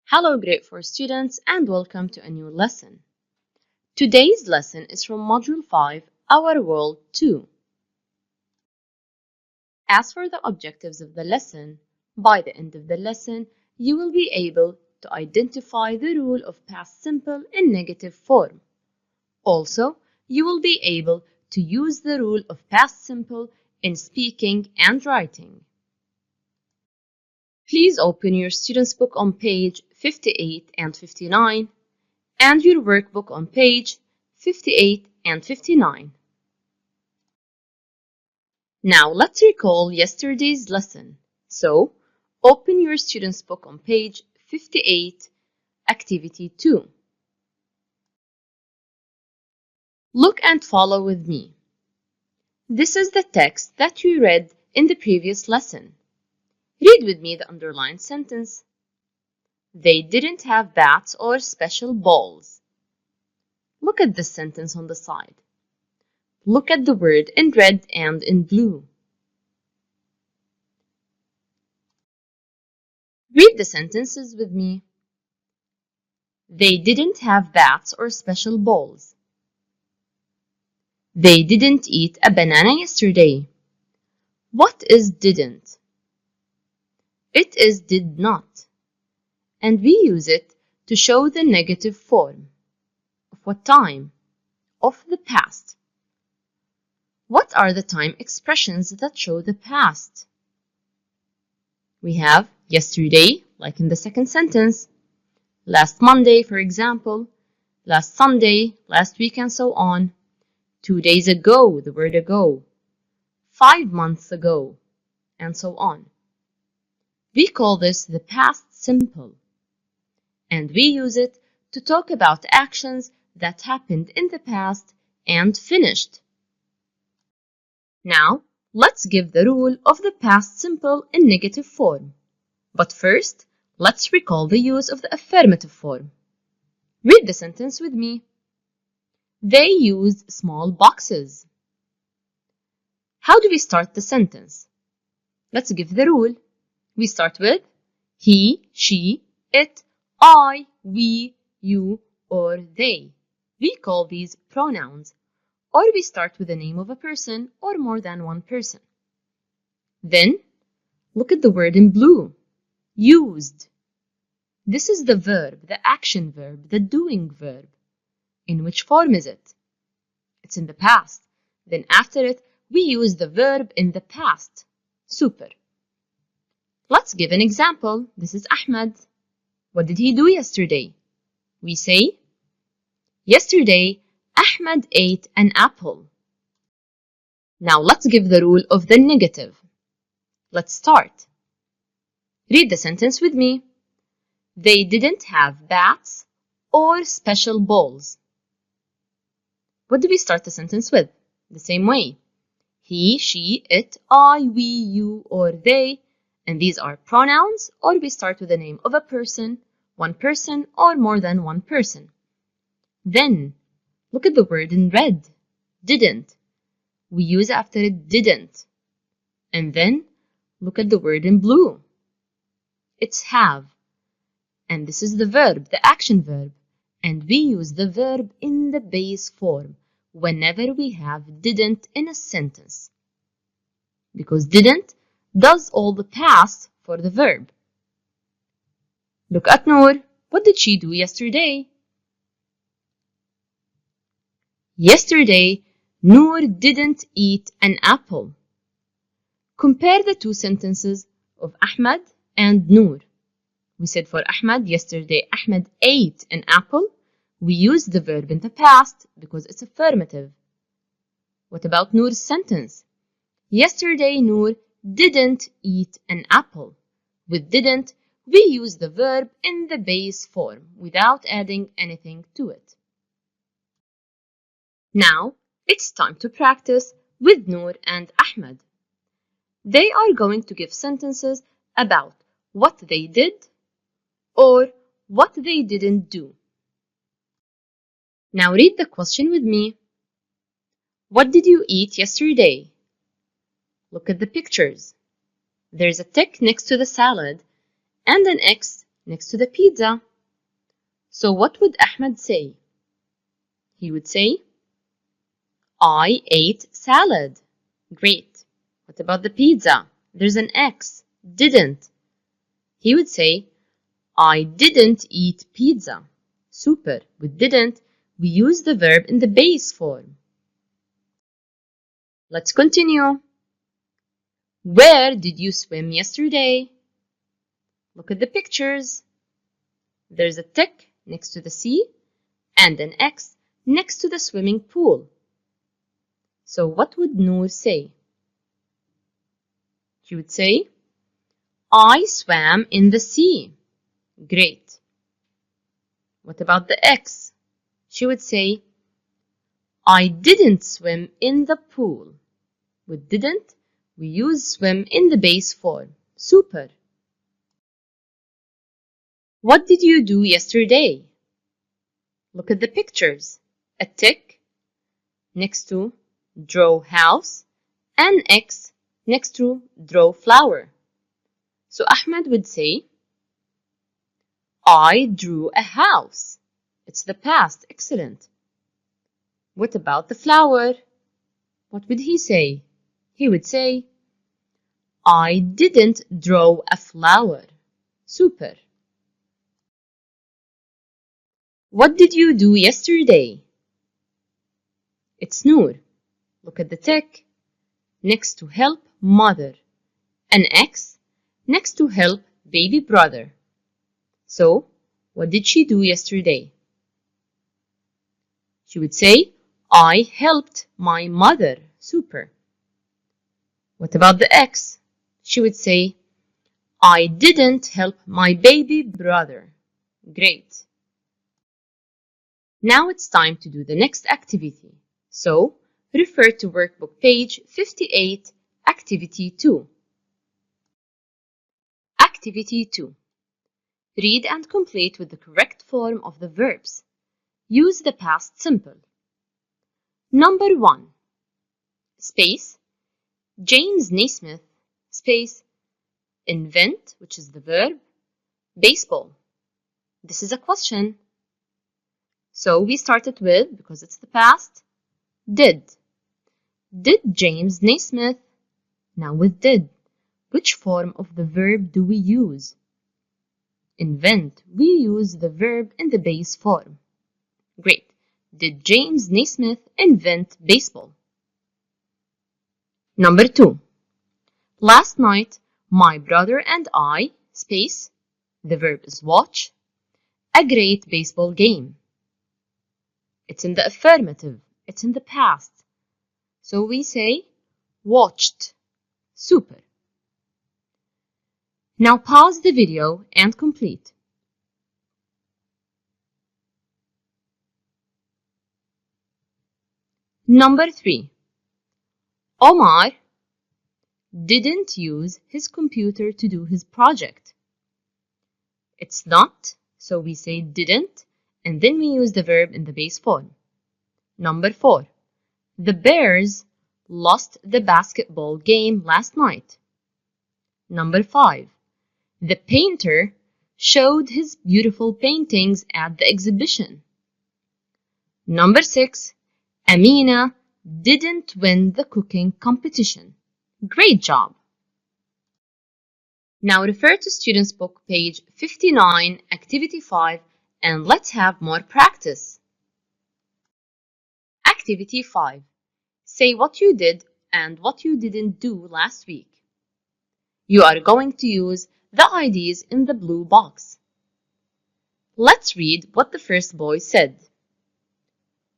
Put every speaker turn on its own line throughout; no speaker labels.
Hello, Grade 4 students, and welcome to a new lesson. Today's lesson is from Module 5, Our World 2. As for the objectives of the lesson, by the end of the lesson, you will be able to identify the rule of past simple in negative form. Also, you will be able to use the rule of past simple in speaking and writing. Please open your student's book on page 58 and 59 and your workbook on page 58 and 59. Now let's recall yesterday's lesson. So, open your student's book on page 58, Activity 2. Look and follow with me. This is the text that you read in the previous lesson. Read with me the underlined sentence. They didn't have bats or special balls. Look at this sentence on the side. Look at the word in red and in blue. Read the sentences with me. They didn't have bats or special balls. They didn't eat a banana yesterday. What is didn't? It is did not. And we use it to show the negative form. Of what time? Of the past. What are the time expressions that show the past? We have yesterday, like in the second sentence, last Monday, for example, last Sunday, last week, and so on, 2 days ago, the word ago, 5 months ago, and so on. We call this the past simple, and we use it to talk about actions that happened in the past and finished. Now, let's give the rule of the past simple in negative form. But first, let's recall the use of the affirmative form. Read the sentence with me. They used small boxes. How do we start the sentence? Let's give the rule. We start with he, she, it, I, we, you, or they. We call these pronouns. Or we start with the name of a person or more than one person. Then, look at the word in blue. Used. This is the verb, the action verb, the doing verb. In which form is it? It's in the past. Then after it, we use the verb in the past. Super. Let's give an example. This is Ahmed. What did he do yesterday? We say, yesterday, Ahmed ate an apple. Now let's give the rule of the negative. Let's start. Read the sentence with me. They didn't have bats or special balls. What do we start the sentence with? The same way. He, she, it, I, we, you, or they. And these are pronouns, or we start with the name of a person, one person, or more than one person. Then, look at the word in red. Didn't. We use after it didn't. And then, look at the word in blue. It's have. And this is the verb, the action verb. And we use the verb in the base form whenever we have didn't in a sentence. Because didn't does all the past for the verb. Look at Noor. What did she do yesterday? Yesterday, Noor didn't eat an apple. Compare the two sentences of Ahmed and Noor. We said for Ahmed, yesterday Ahmed ate an apple. We use the verb in the past because it's affirmative. What about Noor's sentence? Yesterday, Noor didn't eat an apple. With didn't, we use the verb in the base form without adding anything to it. Now, it's time to practice with Noor and Ahmed. They are going to give sentences about what they did or what they didn't do. Now read the question with me. What did you eat yesterday? Look at the pictures. There's a tick next to the salad and an X next to the pizza. So what would Ahmed say? He would say, I ate salad. Great. What about the pizza? There's an X. Didn't. He would say, I didn't eat pizza. Super. With didn't, we use the verb in the base form. Let's continue. Where did you swim yesterday? Look at the pictures. There's a tick next to the sea and an X next to the swimming pool. So what would Noor say? She would say, I swam in the sea. Great. What about the X? She would say, I didn't swim in the pool. With didn't, we use swim in the base form. Super. What did you do yesterday? Look at the pictures. A tick next to draw house and X next to draw flower. So Ahmed would say, I drew a house. It's the past. Excellent. What about the flower? What would he say? He would say, I didn't draw a flower. Super. What did you do yesterday? It's Noor. Look at the tick next to help mother, an X next to help baby brother. So, what did she do yesterday? She would say, I helped my mother. Super. What about the X? She would say, I didn't help my baby brother. Great. Now it's time to do the next activity. So, refer to workbook page 58, Activity 2. Activity 2. Read and complete with the correct form of the verbs. Use the past simple. Number 1. Space. James Naismith. Space. Invent, which is the verb. Baseball. This is a question. So we started with, because it's the past, did. Did James Naismith? Now with did, which form of the verb do we use? Invent. We use the verb in the base form. Great. Did James Naismith invent baseball? Number 2. Last night, my brother and I, space, the verb is watch, a great baseball game. It's in the affirmative. It's in the past. So we say watched. Super. Now pause the video and complete. Number 3. Omar didn't use his computer to do his project. It's not, so we say didn't, and then we use the verb in the base form. Number 4. The Bears lost the basketball game last night. Number 5. The painter showed his beautiful paintings at the exhibition. Number 6. Amina didn't win the cooking competition. Great job! Now refer to Students' Book, page 59, Activity 5, and let's have more practice. Activity 5. Say what you did and what you didn't do last week. You are going to use the IDs in the blue box. Let's read what the first boy said.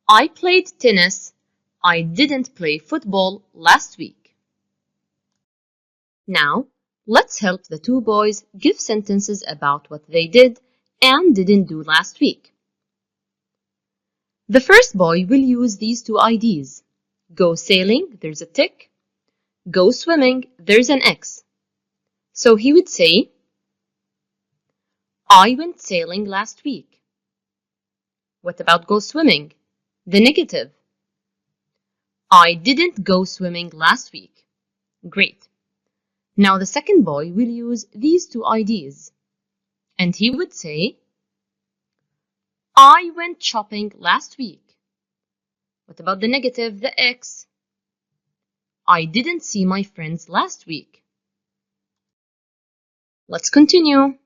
I played tennis. I didn't play football last week. Now, let's help the two boys give sentences about what they did and didn't do last week. The first boy will use these two IDs. Go sailing, there's a tick. Go swimming, there's an X. So he would say, I went sailing last week. What about go swimming? The negative. I didn't go swimming last week. Great. Now the second boy will use these two IDs. And he would say, I went shopping last week. What about the negative, the X? I didn't see my friends last week. Let's continue.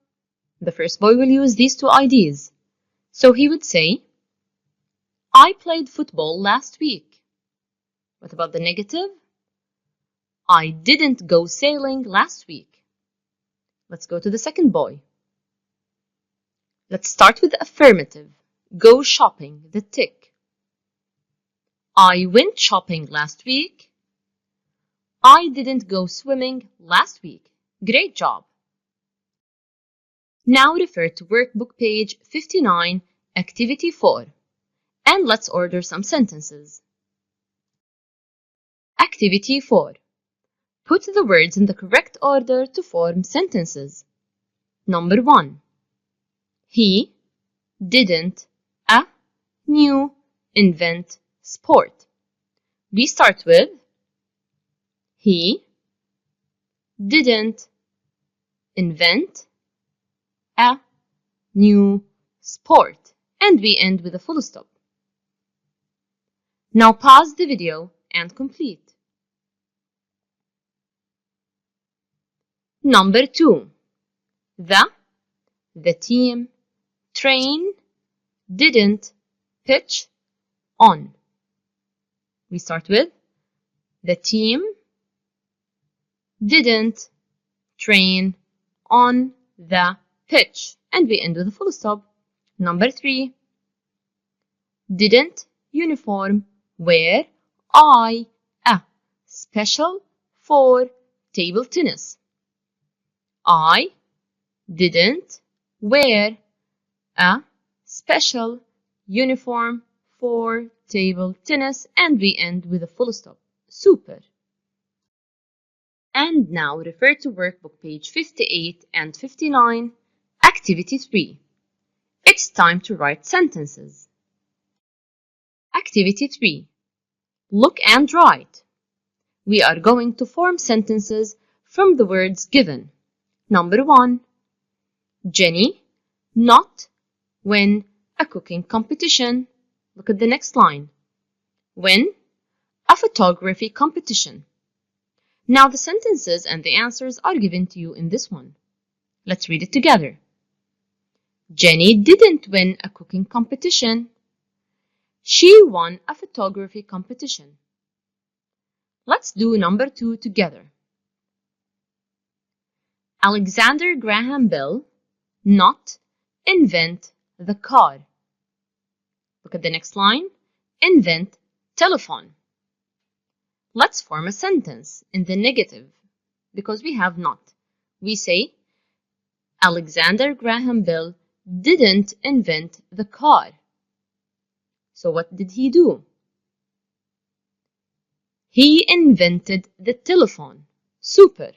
The first boy will use these two IDs. So he would say, I played football last week. What about the negative? I didn't go sailing last week. Let's go to the second boy. Let's start with the affirmative. Go shopping, the tick. I went shopping last week. I didn't go swimming last week. Great job. Now refer to workbook page 59, activity 4, and let's order some sentences. Activity 4. Put the words in the correct order to form sentences. Number 1. He didn't knew invent sport. We start with he didn't invent a new sport, and we end with a full stop. Now pause the video and complete. Number 2. The team train didn't pitch on. We start with the team didn't train on the pitch, and we end with a full stop. Number 3. Didn't uniform wear a special for table tennis. I didn't wear a special uniform for table tennis, and we end with a full stop. Super. And now refer to workbook page 58 and 59, activity 3. It's time to write sentences. Activity 3. Look and write. We are going to form sentences from the words given. Number 1. Jenny not win a cooking competition. Look at the next line. Win a photography competition. Now the sentences and the answers are given to you in this one. Let's read it together. Jenny didn't win a cooking competition. She won a photography competition. Let's do number 2 together. Alexander Graham Bell not invent the car. Look at the next line. Invent telephone. Let's form a sentence in the negative because we have not. We say, Alexander Graham Bell didn't invent the car. So what did he do? He invented the telephone. Super.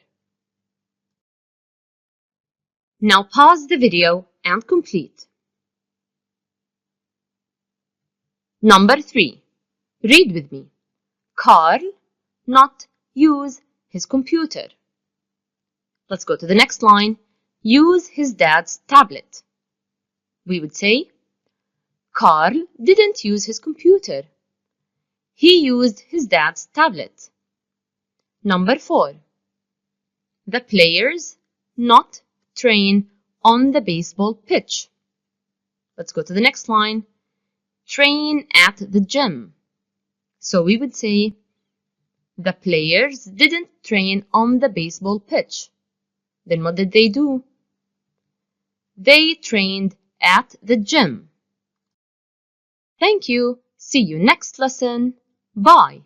Now pause the video and complete. Number 3. Read with me. Carl not use his computer. Let's go to the next line. Use his dad's tablet. We would say, Carl didn't use his computer. He used his dad's tablet. Number 4. The players not train on the baseball pitch. Let's go to the next line. Train at the gym. So we would say, the players didn't train on the baseball pitch. Then what did they do? They trained at the gym. Thank you. See you next lesson. Bye.